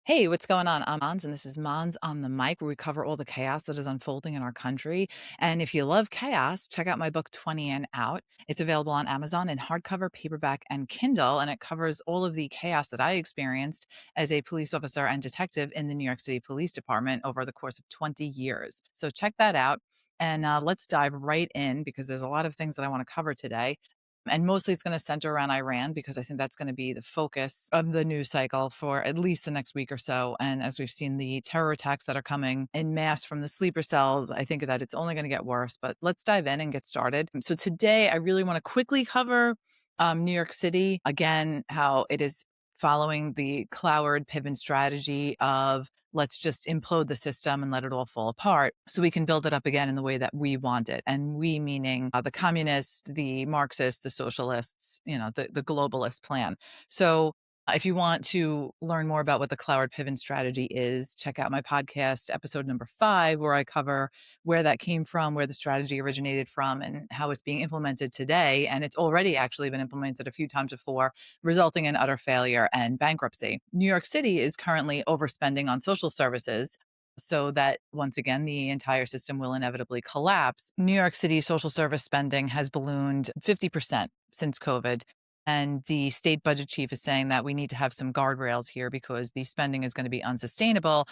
Hey, what's going on? I'm Monz, and this is Monz on the Mic, where we cover all the chaos that is unfolding in our country. And if you love chaos, check out my book, 20 and Out. It's available on Amazon in hardcover, paperback, and Kindle, and it covers all of the chaos that I experienced as a police officer and detective in the New York City Police Department over the course of 20 years. So check that out. And let's dive right in because there's a lot of things that I want to cover today. And mostly it's going to center around Iran because I think that's going to be the focus of the news cycle for at least the next week or so. And as we've seen the terror attacks that are coming in mass from the sleeper cells, I think that it's only going to get worse. But let's dive in and get started. So today, I really want to quickly cover New York City again, how it is following the Cloward Piven strategy of let's just implode the system and let it all fall apart so we can build it up again in the way that we want it. And we meaning the communists, the Marxists, the socialists, the globalist plan. So if you want to learn more about what the Cloward Piven strategy is, check out my podcast, episode number 5, where I cover where that came from, where the strategy originated from, and how it's being implemented today. And it's already actually been implemented a few times before, resulting in utter failure and bankruptcy. New York City is currently overspending on social services so that once again, the entire system will inevitably collapse. New York City social service spending has ballooned 50% since COVID. And the state budget chief is saying that we need to have some guardrails here because the spending is going to be unsustainable.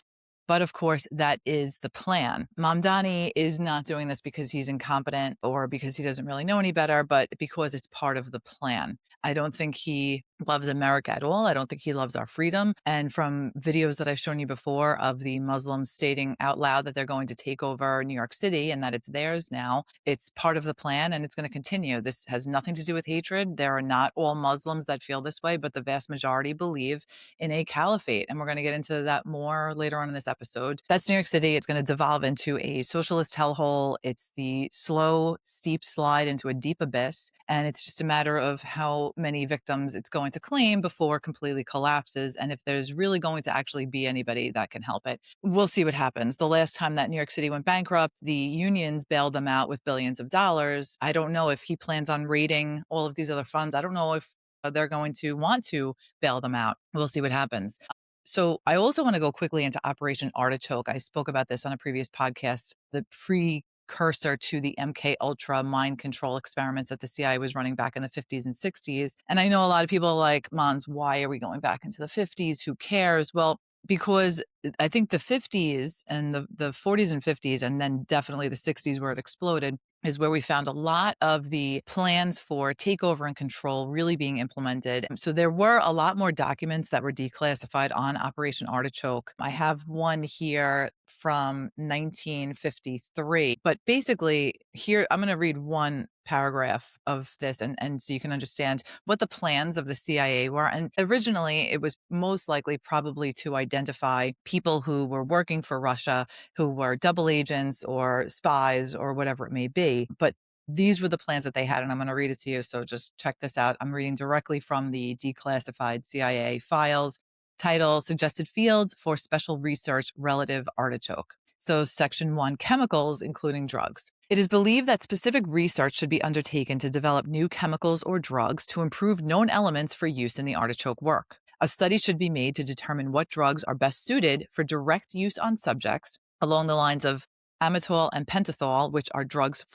But of course, that is the plan. Mamdani is not doing this because he's incompetent or because he doesn't really know any better, but because it's part of the plan. I don't think he loves America at all. I don't think he loves our freedom. And from videos that I've shown you before of the Muslims stating out loud that they're going to take over New York City and that it's theirs now, it's part of the plan and it's going to continue. This has nothing to do with hatred. There are not all Muslims that feel this way, but the vast majority believe in a caliphate. And we're going to get into that more later on in this episode. That's New York City. It's going to devolve into a socialist hellhole. It's the slow, steep slide into a deep abyss. And it's just a matter of how many victims it's going to claim before it completely collapses. And if there's really going to actually be anybody that can help it, we'll see what happens. The last time that New York City went bankrupt, the unions bailed them out with billions of dollars. I don't know if he plans on raiding all of these other funds. I don't know if they're going to want to bail them out. We'll see what happens. So I also want to go quickly into Operation Artichoke. I spoke about this on a previous podcast, the precursor to the MK Ultra mind control experiments that the CIA was running back in the 50s and 60s. And I know a lot of people are like, Monz, why are we going back into the 50s? Who cares? Well, because I think the 50s and the 40s and 50s, and then definitely the 60s where it exploded, is where we found a lot of the plans for takeover and control really being implemented. So there were a lot more documents that were declassified on Operation Artichoke. I have one here from 1953. But basically, here, I'm going to read one paragraph of this and so you can understand what the plans of the CIA were. And originally, it was most likely probably to identify people who were working for Russia, who were double agents or spies or whatever it may be. But these were the plans that they had, and I'm going to read it to you. So just check this out. I'm reading directly from the declassified CIA files. Title: Suggested Fields for Special Research Relative Artichoke. So, Section 1, Chemicals, including drugs. It is believed that specific research should be undertaken to develop new chemicals or drugs to improve known elements for use in the artichoke work. A study should be made to determine what drugs are best suited for direct use on subjects along the lines of amytal and pentothal, which are drugs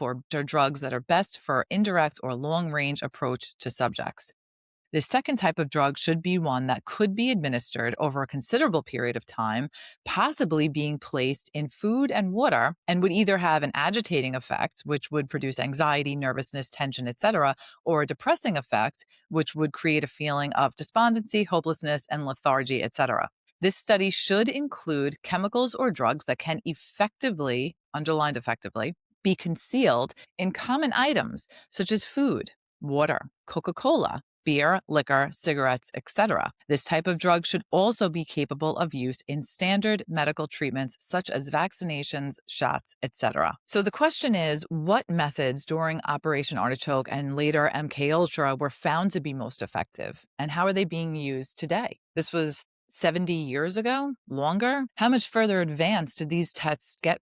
that are best for indirect or long-range approach to subjects. The second type of drug should be one that could be administered over a considerable period of time, possibly being placed in food and water, and would either have an agitating effect, which would produce anxiety, nervousness, tension, etc., or a depressing effect, which would create a feeling of despondency, hopelessness, and lethargy, etc. This study should include chemicals or drugs that can effectively, underlined effectively, be concealed in common items such as food, water, Coca-Cola, beer, liquor, cigarettes, etc. This type of drug should also be capable of use in standard medical treatments such as vaccinations, shots, etc. So the question is, what methods during Operation Artichoke and later MK Ultra were found to be most effective, and how are they being used today? This was 70 years ago? Longer? How much further advanced did these tests get?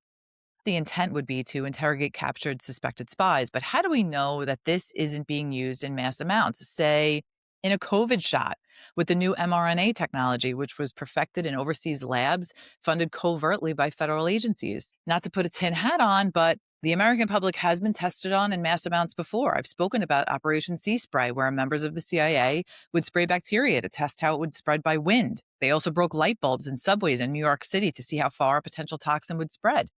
The intent would be to interrogate captured suspected spies, but how do we know that this isn't being used in mass amounts, say in a COVID shot with the new mRNA technology, which was perfected in overseas labs funded covertly by federal agencies. Not to put a tin hat on, but the American public has been tested on in mass amounts before. I've spoken about Operation Sea Spray, where members of the CIA would spray bacteria to test how it would spread by wind. They also broke light bulbs in subways in New York City to see how far a potential toxin would spread.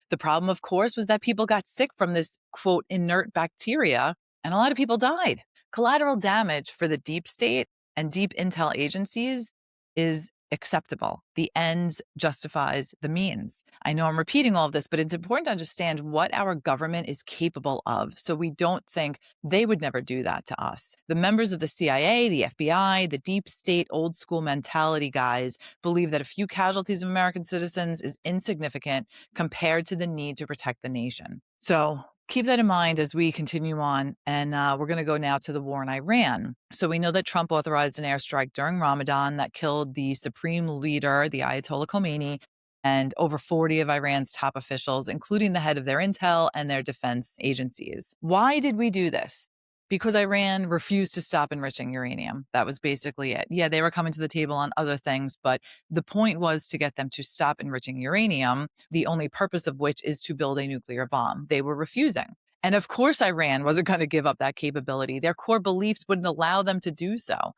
The problem, of course, was that people got sick from this, quote, inert bacteria, and a lot of people died. Collateral damage for the deep state and deep intel agencies is acceptable. The ends justifies the means. I know I'm repeating all of this, but it's important to understand what our government is capable of so we don't think they would never do that to us. The members of the CIA, the FBI, the deep state old school mentality guys believe that a few casualties of American citizens is insignificant compared to the need to protect the nation. So keep that in mind as we continue on. And we're going to go now to the war in Iran. So we know that Trump authorized an airstrike during Ramadan that killed the supreme leader, the Ayatollah Khomeini, and over 40 of Iran's top officials, including the head of their intel and their defense agencies. Why did we do this? Because Iran refused to stop enriching uranium. That was basically it. Yeah, they were coming to the table on other things, but the point was to get them to stop enriching uranium, the only purpose of which is to build a nuclear bomb. They were refusing. And of course, Iran wasn't going to give up that capability. Their core beliefs wouldn't allow them to do so.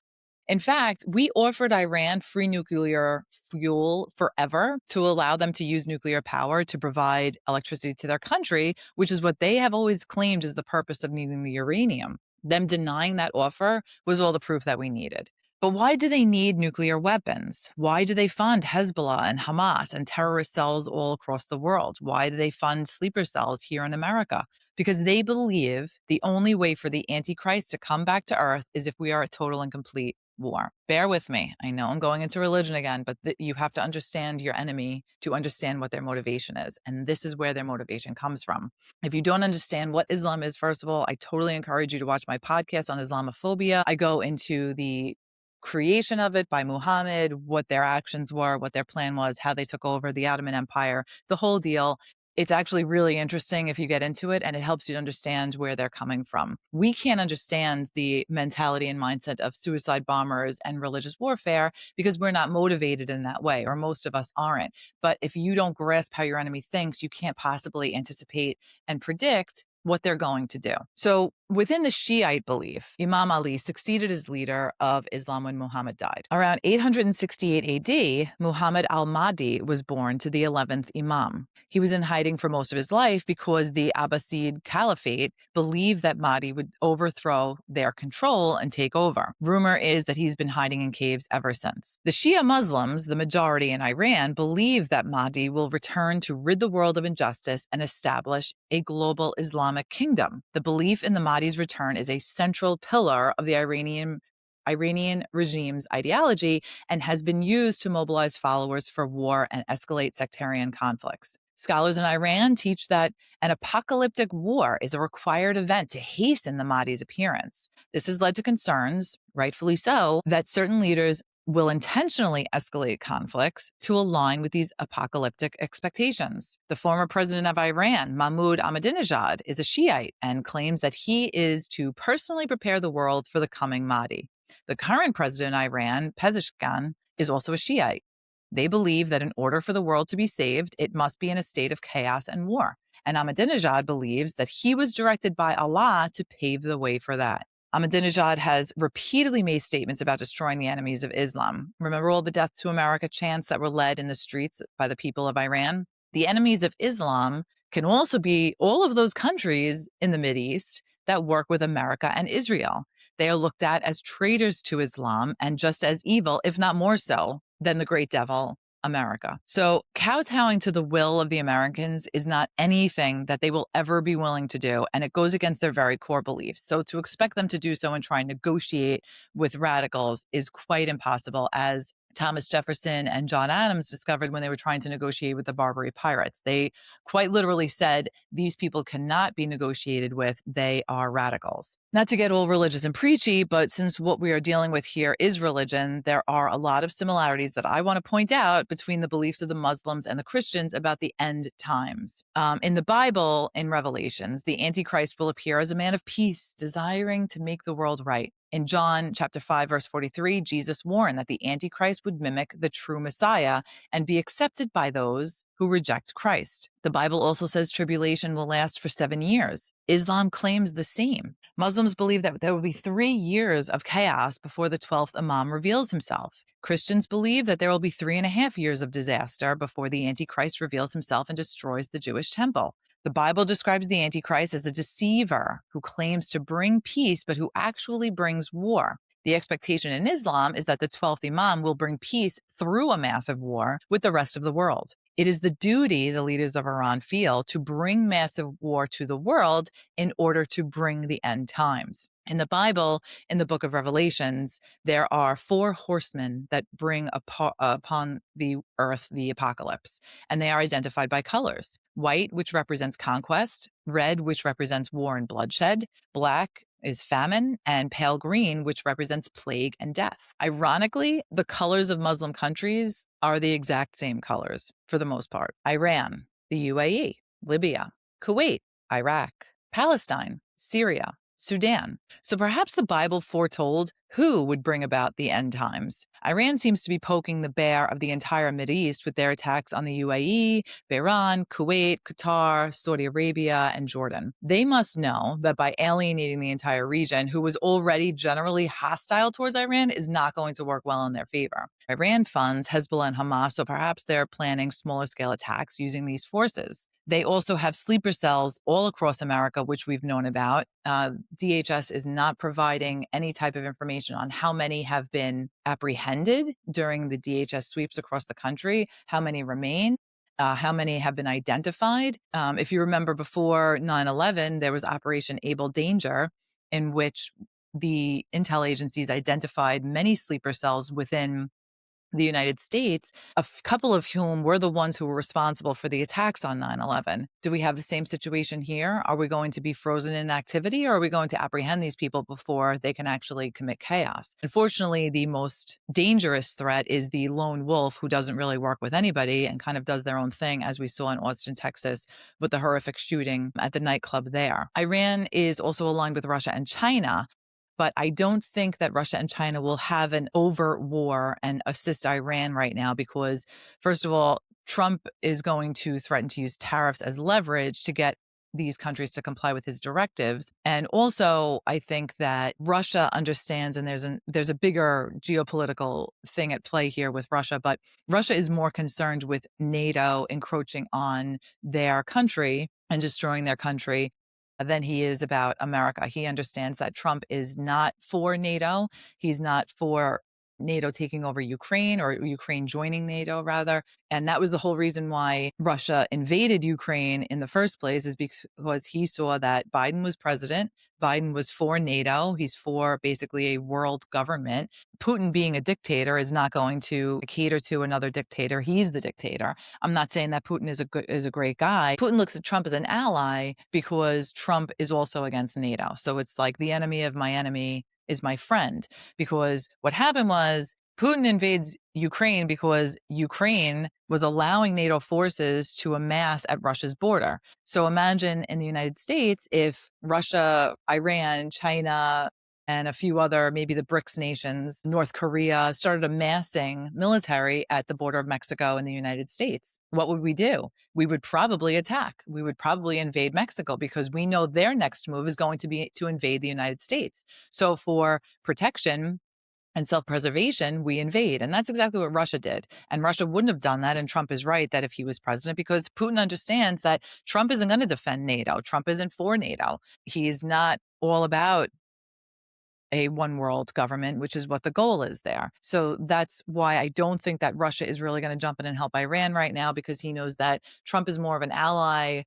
In fact, we offered Iran free nuclear fuel forever to allow them to use nuclear power to provide electricity to their country, which is what they have always claimed is the purpose of needing the uranium. Them denying that offer was all the proof that we needed. But why do they need nuclear weapons? Why do they fund Hezbollah and Hamas and terrorist cells all across the world? Why do they fund sleeper cells here in America? Because they believe the only way for the Antichrist to come back to Earth is if we are at total and complete war. Bear with me. I know I'm going into religion again, but you have to understand your enemy to understand what their motivation is. And this is where their motivation comes from. If you don't understand what Islam is, first of all, I totally encourage you to watch my podcast on Islamophobia. I go into the creation of it by Muhammad, what their actions were, what their plan was, how they took over the Ottoman Empire, the whole deal. It's actually really interesting if you get into it, and it helps you to understand where they're coming from. We can't understand the mentality and mindset of suicide bombers and religious warfare because we're not motivated in that way, or most of us aren't. But if you don't grasp how your enemy thinks, you can't possibly anticipate and predict what they're going to do. So within the Shiite belief, Imam Ali succeeded as leader of Islam when Muhammad died. Around 868 AD, Muhammad al-Mahdi was born to the 11th Imam. He was in hiding for most of his life because the Abbasid Caliphate believed that Mahdi would overthrow their control and take over. Rumor is that he's been hiding in caves ever since. The Shia Muslims, the majority in Iran, believe that Mahdi will return to rid the world of injustice and establish a global Islamic kingdom. The belief in the Mahdi's return is a central pillar of the Iranian regime's ideology and has been used to mobilize followers for war and escalate sectarian conflicts. Scholars in Iran teach that an apocalyptic war is a required event to hasten the Mahdi's appearance. This has led to concerns, rightfully so, that certain leaders will intentionally escalate conflicts to align with these apocalyptic expectations. The former president of Iran, Mahmoud Ahmadinejad, is a Shiite and claims that he is to personally prepare the world for the coming Mahdi. The current president of Iran, Pezeshkian, is also a Shiite. They believe that in order for the world to be saved, it must be in a state of chaos and war. And Ahmadinejad believes that he was directed by Allah to pave the way for that. Ahmadinejad has repeatedly made statements about destroying the enemies of Islam. Remember all the Death to America chants that were led in the streets by the people of Iran? The enemies of Islam can also be all of those countries in the Mideast that work with America and Israel. They are looked at as traitors to Islam and just as evil, if not more so, than the great devil, America. So kowtowing to the will of the Americans is not anything that they will ever be willing to do, and it goes against their very core beliefs. So to expect them to do so and try and negotiate with radicals is quite impossible, as Thomas Jefferson and John Adams discovered when they were trying to negotiate with the Barbary pirates. They quite literally said, these people cannot be negotiated with. They are radicals. Not to get all religious and preachy, but since what we are dealing with here is religion, there are a lot of similarities that I want to point out between the beliefs of the Muslims and the Christians about the end times. In the Bible, in Revelations, the Antichrist will appear as a man of peace, desiring to make the world right. In John chapter 5, verse 43, Jesus warned that the Antichrist would mimic the true Messiah and be accepted by those who reject Christ. The Bible also says tribulation will last for 7 years. Islam claims the same. Muslims believe that there will be 3 years of chaos before the 12th Imam reveals himself. Christians believe that there will be 3.5 years of disaster before the Antichrist reveals himself and destroys the Jewish temple. The Bible describes the Antichrist as a deceiver who claims to bring peace, but who actually brings war. The expectation in Islam is that the 12th Imam will bring peace through a massive war with the rest of the world. It is the duty the leaders of Iran feel to bring massive war to the world in order to bring the end times. In the Bible, in the book of Revelations, there are 4 horsemen that bring upon the earth the apocalypse, and they are identified by colors. White, which represents conquest, red, which represents war and bloodshed, black is famine, and pale green, which represents plague and death. Ironically, the colors of Muslim countries are the exact same colors for the most part. Iran, the UAE, Libya, Kuwait, Iraq, Palestine, Syria, Sudan. So perhaps the Bible foretold who would bring about the end times. Iran seems to be poking the bear of the entire Mideast with their attacks on the UAE, Bahrain, Kuwait, Qatar, Saudi Arabia, and Jordan. They must know that by alienating the entire region, who was already generally hostile towards Iran, is not going to work well in their favor. Iran funds Hezbollah and Hamas, so perhaps they're planning smaller scale attacks using these forces. They also have sleeper cells all across America, which we've known about. DHS is not providing any type of information on how many have been apprehended during the DHS sweeps across the country, how many remain. How many have been identified? If you remember before 9/11, there was Operation Able Danger, in which the intel agencies identified many sleeper cells within the United States, couple of whom were the ones who were responsible for the attacks on 9/11. Do we have the same situation here? Are we going to be frozen in activity, or are we going to apprehend these people before they can actually commit chaos? Unfortunately, the most dangerous threat is the lone wolf who doesn't really work with anybody and kind of does their own thing, as we saw in Austin, Texas, with the horrific shooting at the nightclub there. Iran is also aligned with Russia and China, but I don't think that Russia and China will have an overt war and assist Iran right now because, first of all, Trump is going to threaten to use tariffs as leverage to get these countries to comply with his directives. And also, I think that Russia understands, and there's a bigger geopolitical thing at play here with Russia, but Russia is more concerned with NATO encroaching on their country and destroying their country than he is about America. He understands that Trump is not for NATO. He's not for NATO taking over Ukraine, or Ukraine joining NATO rather. And that was the whole reason why Russia invaded Ukraine in the first place, is because he saw that Biden was president. Biden was for NATO. He's for basically a world government. Putin, being a dictator, is not going to cater to another dictator. He's the dictator. I'm not saying that Putin is a great guy. Putin looks at Trump as an ally because Trump is also against NATO. So it's like the enemy of my enemy is my friend, because what happened was Putin invades Ukraine because Ukraine was allowing NATO forces to amass at Russia's border. So imagine in the United States if Russia, Iran, China, and a few other, maybe the BRICS nations, North Korea, started amassing military at the border of Mexico and the United States. What would we do? We would probably attack. We would probably invade Mexico because we know their next move is going to be to invade the United States. So for protection and self-preservation, we invade. And that's exactly what Russia did. And Russia wouldn't have done that. And Trump is right that if he was president, because Putin understands that Trump isn't going to defend NATO. Trump isn't for NATO. He's not all about a one world government, which is what the goal is there. So that's why I don't think that Russia is really going to jump in and help Iran right now, because he knows that Trump is more of an ally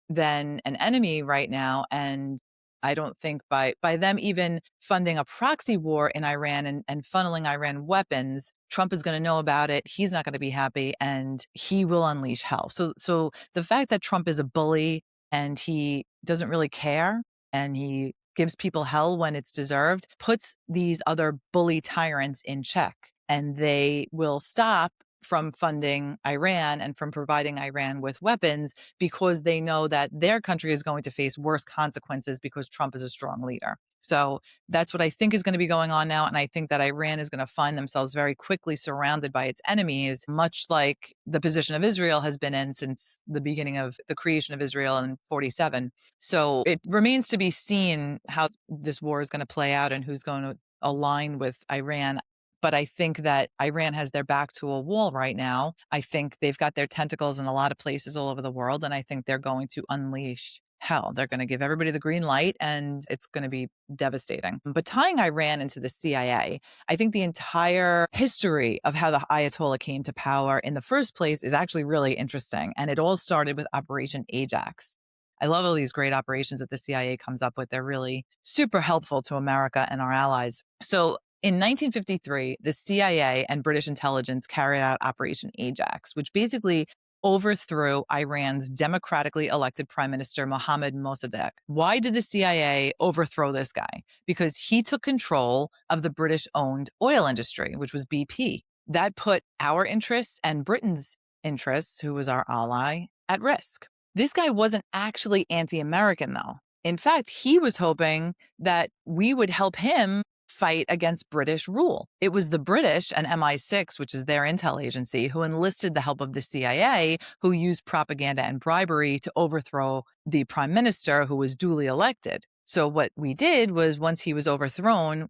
than an enemy right now. And I don't think by them even funding a proxy war in Iran and funneling Iran weapons, Trump is going to know about it. He's not going to be happy, and he will unleash hell. So the fact that Trump is a bully and he doesn't really care and he gives people hell when it's deserved puts these other bully tyrants in check, and they will stop from funding Iran and from providing Iran with weapons because they know that their country is going to face worse consequences because Trump is a strong leader. So that's what I think is going to be going on now. And I think that Iran is going to find themselves very quickly surrounded by its enemies, much like the position of Israel has been in since the beginning of the creation of Israel in 47. So it remains to be seen how this war is going to play out and who's going to align with Iran. But I think that Iran has their back to a wall right now. I think they've got their tentacles in a lot of places all over the world, and I think they're going to unleash hell. They're going to give everybody the green light, and it's going to be devastating. But tying Iran into the CIA, I think the entire history of how the Ayatollah came to power in the first place is actually really interesting. And it all started with Operation Ajax. I love all these great operations that the CIA comes up with. They're really super helpful to America and our allies. So in 1953, the CIA and British intelligence carried out Operation Ajax, which basically overthrew Iran's democratically elected Prime Minister Mohammad Mossadegh. Why did the CIA overthrow this guy? Because he took control of the British-owned oil industry, which was BP. That put our interests and Britain's interests, who was our ally, at risk. This guy wasn't actually anti-American, though. In fact, he was hoping that we would help him fight against British rule. It was the British and MI6, which is their intel agency, who enlisted the help of the CIA, who used propaganda and bribery to overthrow the prime minister who was duly elected. So what we did was, once he was overthrown,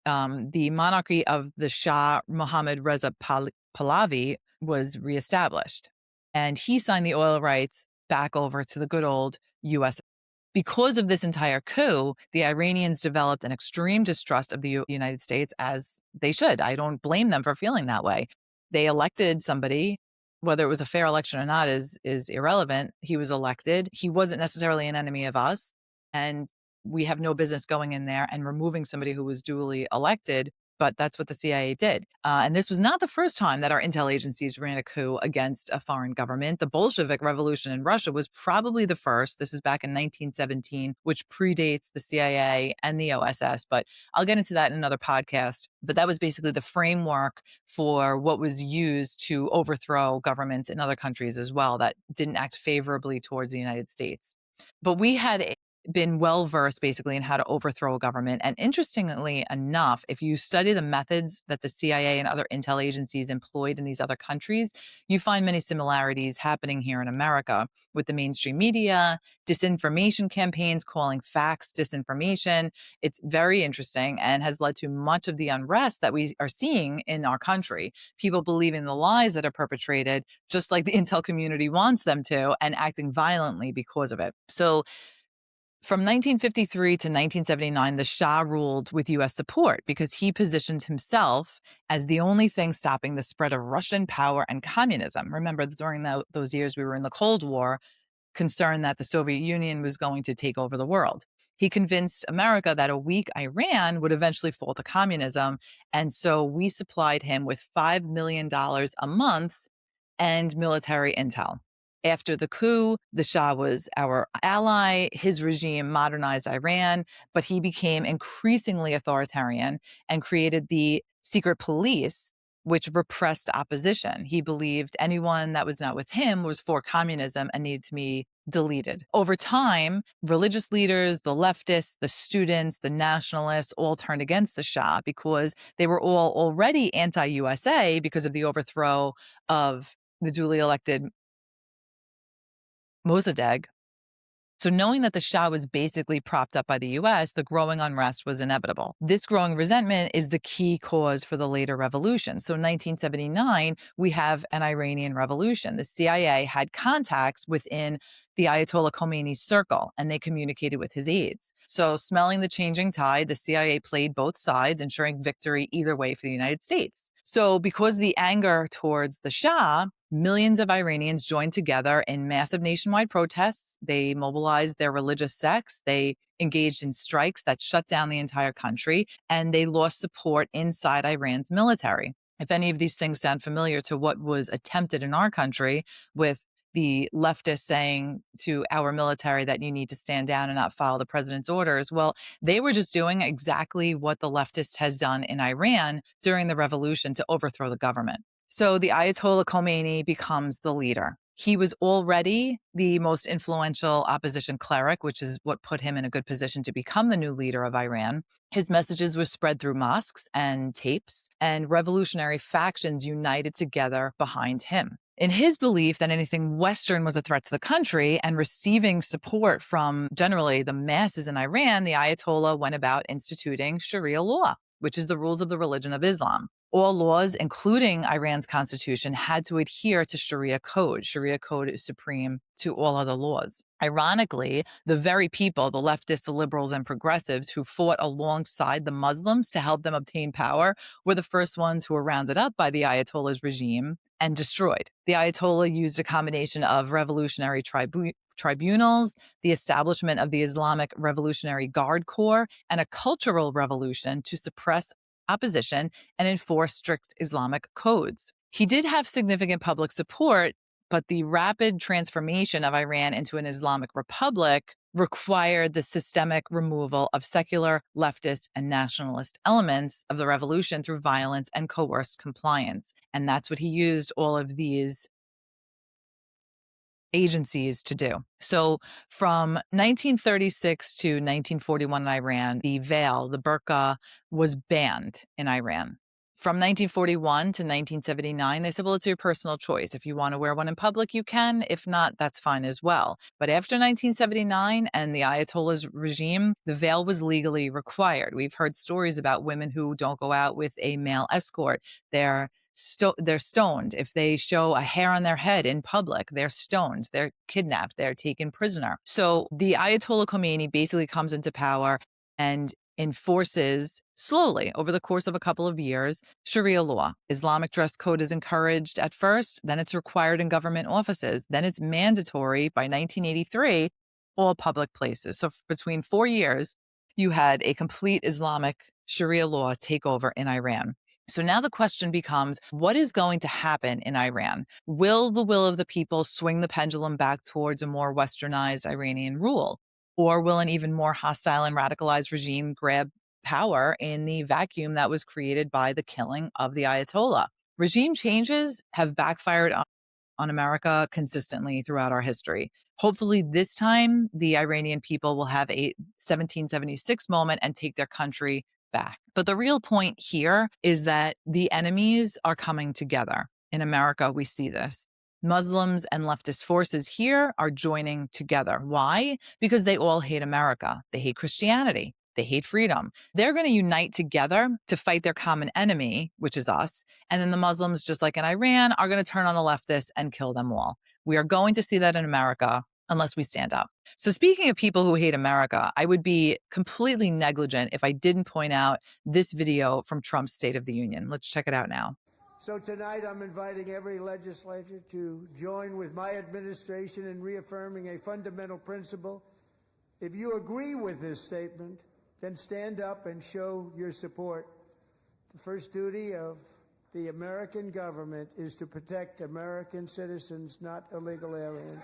the monarchy of the Shah Mohammad Reza Pahlavi was reestablished. And he signed the oil rights back over to the good old U.S. Because of this entire coup, the Iranians developed an extreme distrust of the United States, as they should. I don't blame them for feeling that way. They elected somebody, whether it was a fair election or not is irrelevant. He was elected. He wasn't necessarily an enemy of us. And we have no business going in there and removing somebody who was duly elected. But that's what the CIA did. And this was not the first time that our intel agencies ran a coup against a foreign government. The Bolshevik Revolution in Russia was probably the first. This is back in 1917, which predates the CIA and the OSS. But I'll get into that in another podcast. But that was basically the framework for what was used to overthrow governments in other countries as well that didn't act favorably towards the United States. But we had been well versed basically in how to overthrow a government. And interestingly enough, if you study the methods that the CIA and other intel agencies employed in these other countries, you find many similarities happening here in America with the mainstream media, disinformation campaigns calling facts disinformation. It's very interesting and has led to much of the unrest that we are seeing in our country. People believing the lies that are perpetrated, just like the intel community wants them to, and acting violently because of it. So from 1953 to 1979, the Shah ruled with U.S. support because he positioned himself as the only thing stopping the spread of Russian power and communism. Remember, during those years, we were in the Cold War, concerned that the Soviet Union was going to take over the world. He convinced America that a weak Iran would eventually fall to communism. And so we supplied him with $5 million a month and military intel. After the coup, the Shah was our ally. His regime modernized Iran, but he became increasingly authoritarian and created the secret police, which repressed opposition. He believed anyone that was not with him was for communism and needed to be deleted. Over time, religious leaders, the leftists, the students, the nationalists all turned against the Shah because they were all already anti-USA because of the overthrow of the duly elected Mossadegh. So knowing that the Shah was basically propped up by the U.S., the growing unrest was inevitable. This growing resentment is the key cause for the later revolution. So in 1979, we have an Iranian revolution. The CIA had contacts within the Ayatollah Khomeini's circle, and they communicated with his aides. So smelling the changing tide, the CIA played both sides, ensuring victory either way for the United States. So because the anger towards the Shah, millions of Iranians joined together in massive nationwide protests. They mobilized their religious sects. They engaged in strikes that shut down the entire country, and they lost support inside Iran's military. If any of these things sound familiar to what was attempted in our country with the leftists saying to our military that you need to stand down and not follow the president's orders, well, they were just doing exactly what the leftist has done in Iran during the revolution to overthrow the government. So the Ayatollah Khomeini becomes the leader. He was already the most influential opposition cleric, which is what put him in a good position to become the new leader of Iran. His messages were spread through mosques and tapes, and revolutionary factions united together behind him. In his belief that anything Western was a threat to the country and receiving support from generally the masses in Iran, the Ayatollah went about instituting Sharia law, which is the rules of the religion of Islam. All laws, including Iran's constitution, had to adhere to Sharia code. Sharia code is supreme to all other laws. Ironically, the very people, the leftists, the liberals, and progressives who fought alongside the Muslims to help them obtain power were the first ones who were rounded up by the Ayatollah's regime and destroyed. The Ayatollah used a combination of revolutionary tribunals, the establishment of the Islamic Revolutionary Guard Corps, and a cultural revolution to suppress opposition and enforce strict Islamic codes. He did have significant public support, but the rapid transformation of Iran into an Islamic republic required the systemic removal of secular, leftist, and nationalist elements of the revolution through violence and coerced compliance. And that's what he used all of these agencies to do. So from 1936 to 1941 in Iran, the veil, the burqa, was banned in Iran. From 1941 to 1979, they said, well, it's your personal choice. If you want to wear one in public, you can. If not, that's fine as well. But after 1979 and the Ayatollah's regime, the veil was legally required. We've heard stories about women who don't go out with a male escort. They're stoned. If they show a hair on their head in public, they're stoned, they're kidnapped, they're taken prisoner. So the Ayatollah Khomeini basically comes into power and enforces slowly over the course of a couple of years Sharia law. Islamic dress code is encouraged at first, then it's required in government offices, then it's mandatory by 1983, all public places. So between 4 years, you had a complete Islamic Sharia law take over in Iran. So now the question becomes, what is going to happen in Iran? Will the will of the people swing the pendulum back towards a more westernized Iranian rule? Or will an even more hostile and radicalized regime grab power in the vacuum that was created by the killing of the Ayatollah? Regime changes have backfired on America consistently throughout our history. Hopefully this time the Iranian people will have a 1776 moment and take their country back. But the real point here is that the enemies are coming together. In America, we see this. Muslims and leftist forces here are joining together. Why? Because they all hate America. They hate Christianity. They hate freedom. They're going to unite together to fight their common enemy, which is us. And then the Muslims, just like in Iran, are going to turn on the leftists and kill them all. We are going to see that in America unless we stand up. So speaking of people who hate America, I would be completely negligent if I didn't point out this video from Trump's State of the Union. Let's check it out now. So tonight I'm inviting every legislator to join with my administration in reaffirming a fundamental principle. If you agree with this statement, then stand up and show your support. The first duty of the American government is to protect American citizens, not illegal aliens.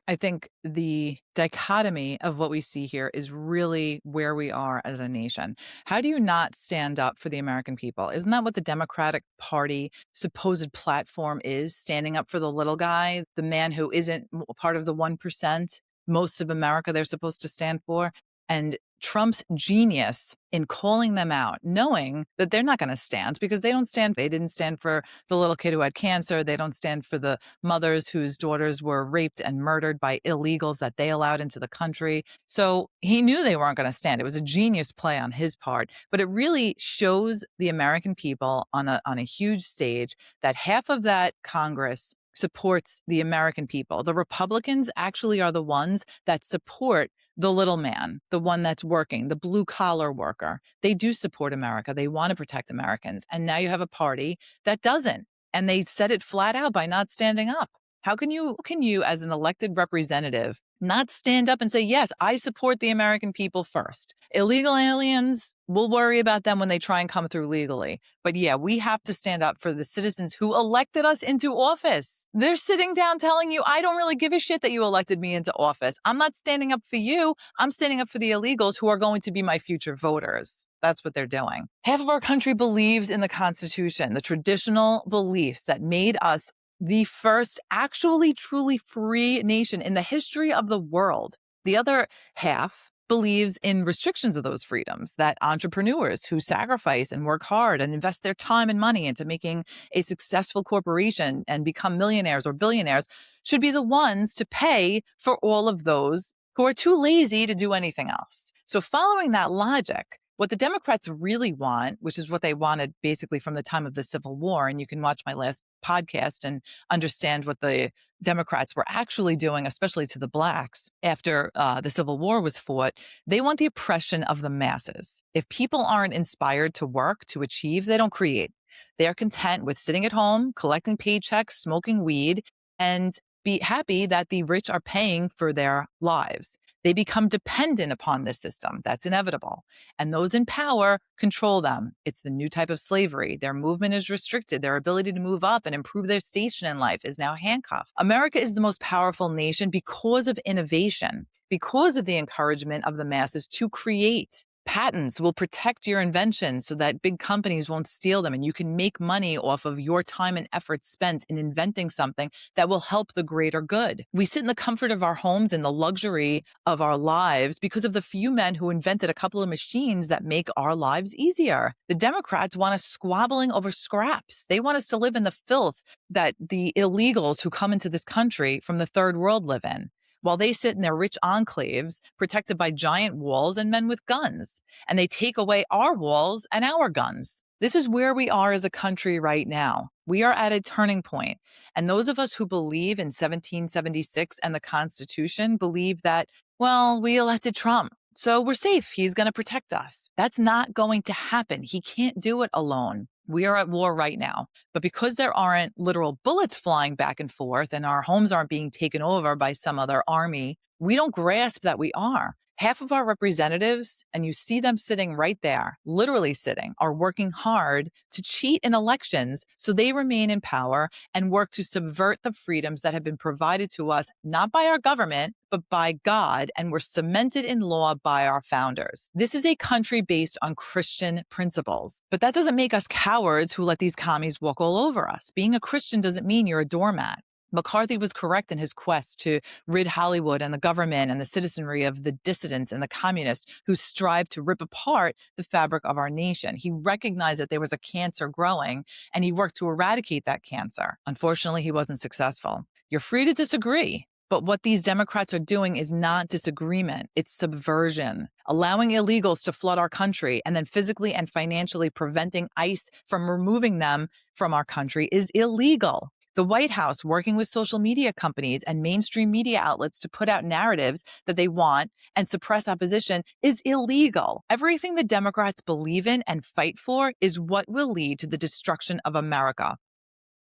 I think the dichotomy of what we see here is really where we are as a nation. How do you not stand up for the American people? Isn't that what the Democratic Party supposed platform is? Standing up for the little guy, the man who isn't part of the 1%, most of America they're supposed to stand for? And Trump's genius in calling them out, knowing that they're not going to stand because they don't stand. They didn't stand for the little kid who had cancer. They don't stand for the mothers whose daughters were raped and murdered by illegals that they allowed into the country. So he knew they weren't going to stand. It was a genius play on his part, but it really shows the American people on a huge stage that half of that Congress supports the American people. The Republicans actually are the ones that support the little man, the one that's working, the blue collar worker. They do support America. They want to protect Americans. And now you have a party that doesn't. And they said it flat out by not standing up. How can you as an elected representative not stand up and say, yes, I support the American people first. Illegal aliens, we'll worry about them when they try and come through legally. But yeah, we have to stand up for the citizens who elected us into office. They're sitting down telling you, I don't really give a shit that you elected me into office. I'm not standing up for you. I'm standing up for the illegals who are going to be my future voters. That's what they're doing. Half of our country believes in the Constitution, the traditional beliefs that made us the first actually truly free nation in the history of the world. The other half believes in restrictions of those freedoms, that entrepreneurs who sacrifice and work hard and invest their time and money into making a successful corporation and become millionaires or billionaires should be the ones to pay for all of those who are too lazy to do anything else. So following that logic, what the Democrats really want, which is what they wanted basically from the time of the Civil War, and you can watch my last podcast and understand what the Democrats were actually doing, especially to the blacks after the Civil War was fought, they want the oppression of the masses. If people aren't inspired to work, to achieve, they don't create. They are content with sitting at home, collecting paychecks, smoking weed, and be happy that the rich are paying for their lives. They become dependent upon this system. That's inevitable. And those in power control them. It's the new type of slavery. Their movement is restricted. Their ability to move up and improve their station in life is now handcuffed. America is the most powerful nation because of innovation, because of the encouragement of the masses to create. Patents will protect your inventions so that big companies won't steal them, and you can make money off of your time and effort spent in inventing something that will help the greater good. We sit in the comfort of our homes and the luxury of our lives because of the few men who invented a couple of machines that make our lives easier. The Democrats want us squabbling over scraps. They want us to live in the filth that the illegals who come into this country from the third world live in, while they sit in their rich enclaves protected by giant walls and men with guns. And they take away our walls and our guns. This is where we are as a country right now. We are at a turning point. And those of us who believe in 1776 and the Constitution believe that, well, we elected Trump, so we're safe. He's going to protect us. That's not going to happen. He can't do it alone. We are at war right now. But because there aren't literal bullets flying back and forth and our homes aren't being taken over by some other army, we don't grasp that we are. Half of our representatives, and you see them sitting right there, literally sitting, are working hard to cheat in elections so they remain in power and work to subvert the freedoms that have been provided to us, not by our government, but by God, and were cemented in law by our founders. This is a country based on Christian principles, but that doesn't make us cowards who let these commies walk all over us. Being a Christian doesn't mean you're a doormat. McCarthy was correct in his quest to rid Hollywood and the government and the citizenry of the dissidents and the communists who strive to rip apart the fabric of our nation. He recognized that there was a cancer growing, and he worked to eradicate that cancer. Unfortunately, he wasn't successful. You're free to disagree, but what these Democrats are doing is not disagreement. It's subversion, allowing illegals to flood our country and then physically and financially preventing ICE from removing them from our country is illegal. The White House working with social media companies and mainstream media outlets to put out narratives that they want and suppress opposition is illegal. Everything the Democrats believe in and fight for is what will lead to the destruction of America.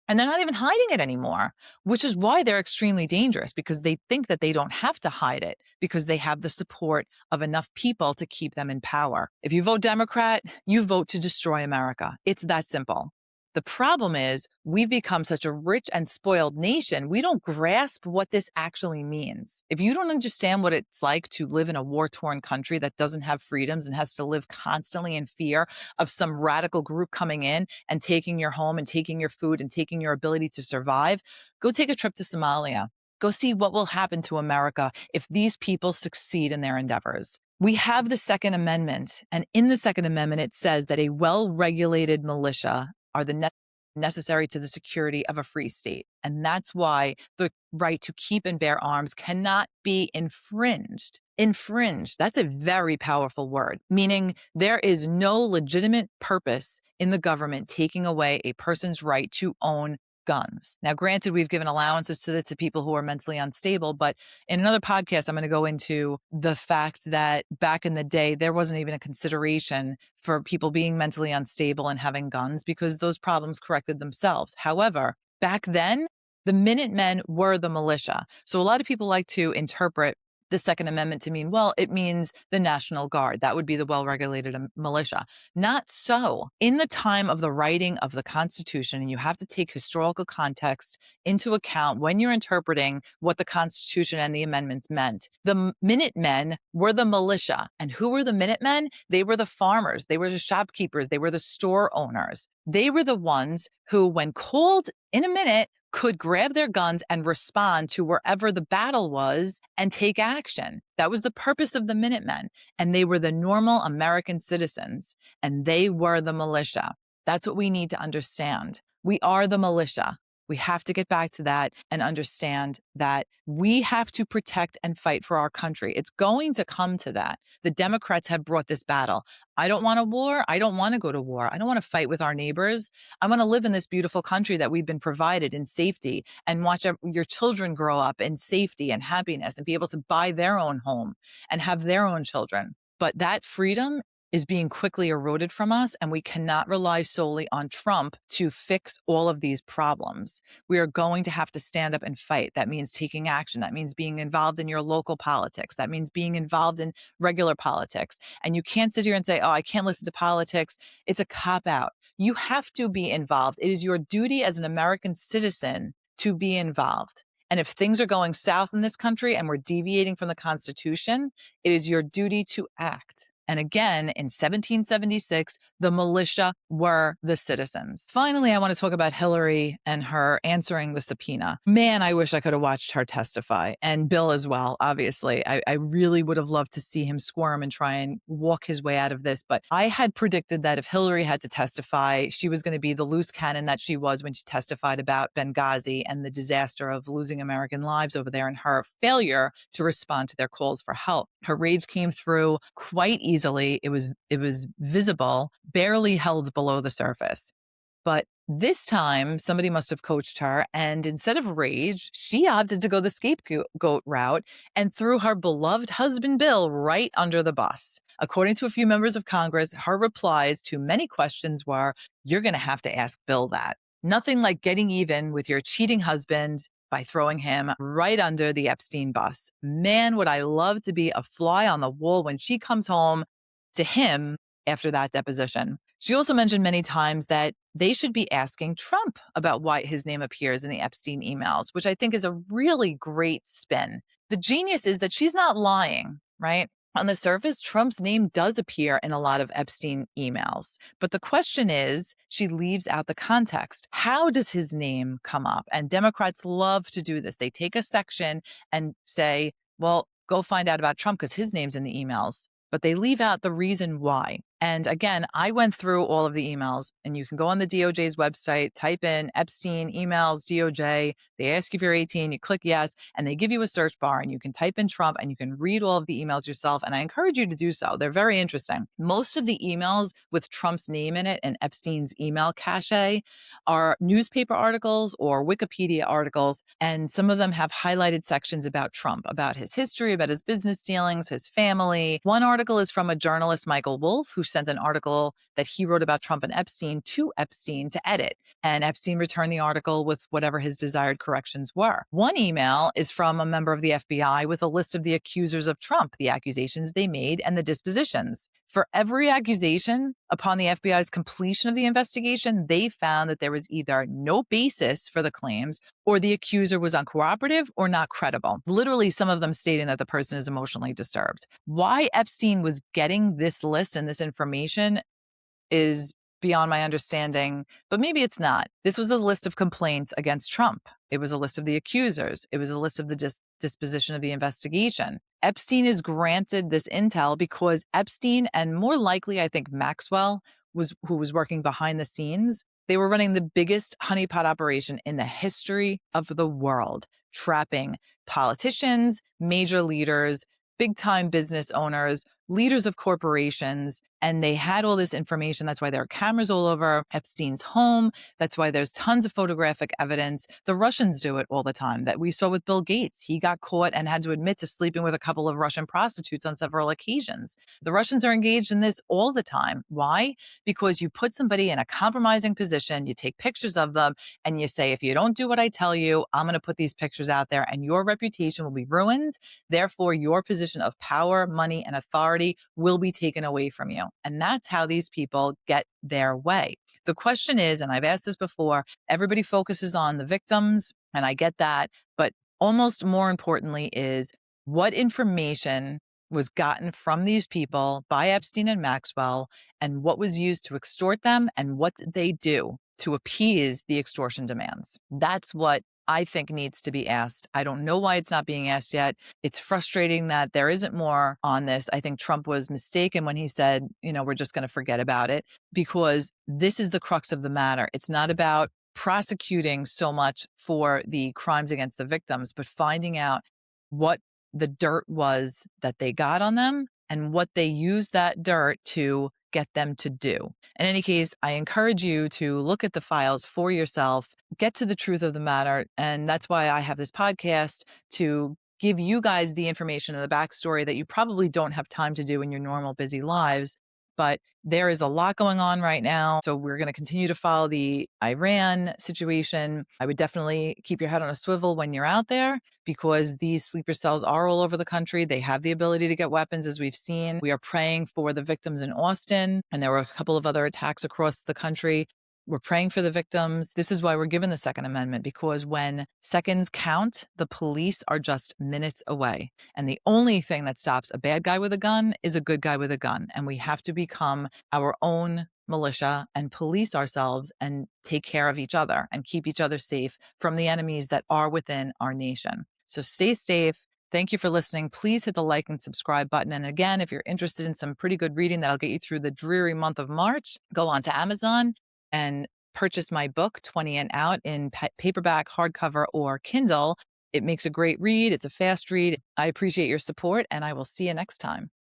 And they're not even hiding it anymore, which is why they're extremely dangerous, because they think that they don't have to hide it because they have the support of enough people to keep them in power. If you vote Democrat, you vote to destroy America. It's that simple. The problem is we've become such a rich and spoiled nation, we don't grasp what this actually means. If you don't understand what it's like to live in a war-torn country that doesn't have freedoms and has to live constantly in fear of some radical group coming in and taking your home and taking your food and taking your ability to survive, go take a trip to Somalia. Go see what will happen to America if these people succeed in their endeavors. We have the Second Amendment, and in the Second Amendment, it says that a well-regulated militia are the necessary to the security of a free state. And that's why the right to keep and bear arms cannot be infringed. Infringed, that's a very powerful word, meaning there is no legitimate purpose in the government taking away a person's right to own guns. Now, granted, we've given allowances to this to people who are mentally unstable, but in another podcast, I'm going to go into the fact that back in the day, there wasn't even a consideration for people being mentally unstable and having guns because those problems corrected themselves. However, back then, the Minutemen were the militia. So a lot of people like to interpret the Second Amendment to mean, well, it means the National Guard. That would be the well-regulated militia. Not so. In the time of the writing of the Constitution, and you have to take historical context into account when you're interpreting what the Constitution and the amendments meant. The Minutemen were the militia. And who were the Minutemen? They were the farmers. They were the shopkeepers. They were the store owners. They were the ones who, when called in a minute, could grab their guns and respond to wherever the battle was and take action. That was the purpose of the Minutemen. And they were the normal American citizens, and they were the militia. That's what we need to understand. We are the militia. We have to get back to that and understand that we have to protect and fight for our country. It's going to come to that. The Democrats have brought this battle. I don't want a war. I don't want to go to war. I don't want to fight with our neighbors. I want to live in this beautiful country that we've been provided in safety and watch your children grow up in safety and happiness and be able to buy their own home and have their own children. But that freedom is being quickly eroded from us, and we cannot rely solely on Trump to fix all of these problems. We are going to have to stand up and fight. That means taking action. That means being involved in your local politics. That means being involved in regular politics. And you can't sit here and say, oh, I can't listen to politics. It's a cop-out. You have to be involved. It is your duty as an American citizen to be involved. And if things are going south in this country and we're deviating from the Constitution, it is your duty to act. And again, in 1776, the militia were the citizens. Finally, I want to talk about Hillary and her answering the subpoena. Man, I wish I could have watched her testify, and Bill as well, obviously. I really would have loved to see him squirm and try and walk his way out of this. But I had predicted that if Hillary had to testify, she was going to be the loose cannon that she was when she testified about Benghazi and the disaster of losing American lives over there and her failure to respond to their calls for help. Her rage came through quite easily. It was visible, barely held below the surface. But this time, somebody must have coached her, and instead of rage, she opted to go the scapegoat route and threw her beloved husband, Bill, right under the bus. According to a few members of Congress, her replies to many questions were, "You're going to have to ask Bill that." Nothing like getting even with your cheating husband by throwing him right under the Epstein bus. Man, would I love to be a fly on the wall when she comes home to him after that deposition. She also mentioned many times that they should be asking Trump about why his name appears in the Epstein emails, which I think is a really great spin. The genius is that she's not lying, right? On the surface, Trump's name does appear in a lot of Epstein emails. But the question is, she leaves out the context. How does his name come up? And Democrats love to do this. They take a section and say, well, go find out about Trump because his name's in the emails. But they leave out the reason why. And again, I went through all of the emails, and you can go on the DOJ's website, type in Epstein emails, DOJ. They ask you if you're 18, you click yes, and they give you a search bar, and you can type in Trump, and you can read all of the emails yourself. And I encourage you to do so. They're very interesting. Most of the emails with Trump's name in it and Epstein's email cache are newspaper articles or Wikipedia articles, and some of them have highlighted sections about Trump, about his history, about his business dealings, his family. One article is from a journalist, Michael Wolff, who sent an article that he wrote about Trump and Epstein to Epstein to edit. And Epstein returned the article with whatever his desired corrections were. One email is from a member of the FBI with a list of the accusers of Trump, the accusations they made, and the dispositions. For every accusation Upon the FBI's completion of the investigation, they found that there was either no basis for the claims or the accuser was uncooperative or not credible. Literally, some of them stating that the person is emotionally disturbed. Why Epstein was getting this list and this information is beyond my understanding, but maybe it's not. This was a list of complaints against Trump. It was a list of the accusers. It was a list of the disposition of the investigation. Epstein is granted this intel because Epstein, and more likely, I think Maxwell, who was working behind the scenes. They were running the biggest honeypot operation in the history of the world, trapping politicians, major leaders, big time business owners, leaders of corporations, and they had all this information. That's why there are cameras all over Epstein's home. That's why there's tons of photographic evidence. The Russians do it all the time. That we saw with Bill Gates. He got caught and had to admit to sleeping with a couple of Russian prostitutes on several occasions. The Russians are engaged in this all the time. Why? Because you put somebody in a compromising position, you take pictures of them, and you say, if you don't do what I tell you, I'm going to put these pictures out there and your reputation will be ruined. Therefore, your position of power, money, and authority will be taken away from you. And that's how these people get their way. The question is, and I've asked this before, everybody focuses on the victims, and I get that, but almost more importantly is what information was gotten from these people by Epstein and Maxwell, and what was used to extort them, and what did they do to appease the extortion demands? That's what I think needs to be asked. I don't know why it's not being asked yet. It's frustrating that there isn't more on this. I think Trump was mistaken when he said, we're just going to forget about it, because this is the crux of the matter. It's not about prosecuting so much for the crimes against the victims, but finding out what the dirt was that they got on them and what they used that dirt to get them to do. In any case, I encourage you to look at the files for yourself, get to the truth of the matter. And that's why I have this podcast, to give you guys the information and the backstory that you probably don't have time to do in your normal busy lives. But there is a lot going on right now. So we're going to continue to follow the Iran situation. I would definitely keep your head on a swivel when you're out there, because these sleeper cells are all over the country. They have the ability to get weapons, as we've seen. We are praying for the victims in Austin, and there were a couple of other attacks across the country. We're praying for the victims. This is why we're given the Second Amendment, because when seconds count, the police are just minutes away. And the only thing that stops a bad guy with a gun is a good guy with a gun. And we have to become our own militia and police ourselves and take care of each other and keep each other safe from the enemies that are within our nation. So stay safe. Thank you for listening. Please hit the like and subscribe button. And again, if you're interested in some pretty good reading that'll get you through the dreary month of March, go on to Amazon and purchase my book, 20 and Out, in paperback, hardcover, or Kindle. It makes a great read. It's a fast read. I appreciate your support, and I will see you next time.